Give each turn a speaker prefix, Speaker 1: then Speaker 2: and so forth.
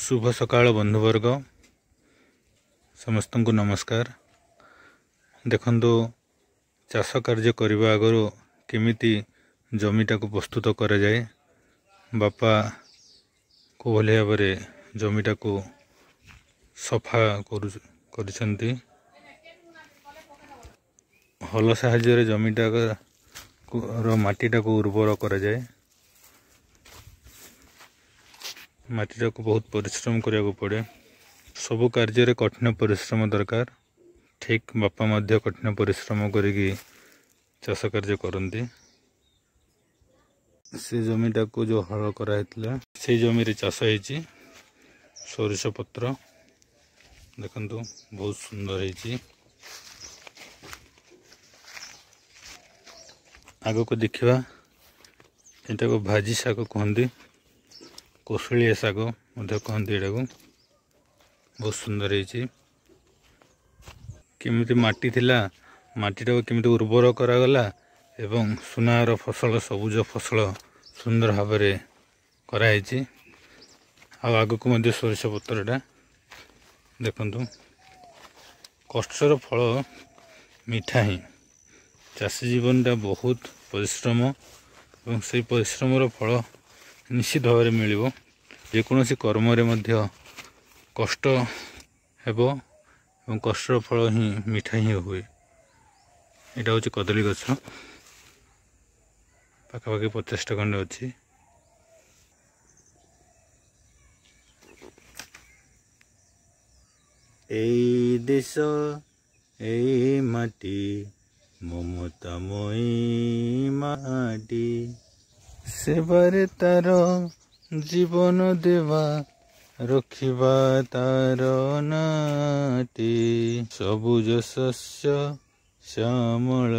Speaker 1: शुभ सकाळ बंधुवर्ग समस्त को नमस्कार। देखंतु चाष कार्य करने आगु केमिति जमीटा को प्रस्तुत करा जाए। बापा को भली भाव जमीटा को सफा करिसेंती। हल साहाय्य जमीटा माटीटा को उर्वर करा जाए। माटीटा को बहुत परिश्रम करिया पड़े। सबु कार्य कठिन परिश्रम दरकार। ठीक बापा मध्य कठिन परिश्रम करिकी चाष कार्य करती। से जमीटा को जो हल कराइला से जमी चाष होती सोरिष पत्र देखंतु बहुत सुंदर है। आग को देखा यहाँ को भाजी शाग कहती, कोसलिया शाग कहती। यहाँ को बहुत सुंदर है। केमिति माटी थिला माटीटा को केमिति उर्वर करागला एवं सुनार फसल सबुज फसल सुंदर भाव में कराई। आग को मध्य सोरिष पत्रटा देखंतु कष्टर फल मीठा ही। चाषी जीवनटा बहुत परिश्रम और से परिश्रम फल निश्चित भाव में मिल। जेकोसी कर्म मध्य कष्ट हेबो और कष्टर फल ही मीठा ही हुए। यहाँ हूँ कदली गछ पाखापाखि 50टा खंडे अच्छी। ए देश ए माटी ममतामयी माटी सेबारे तार जीवन देवा रखिबा तार नाटी सबुज शस्य श्यामल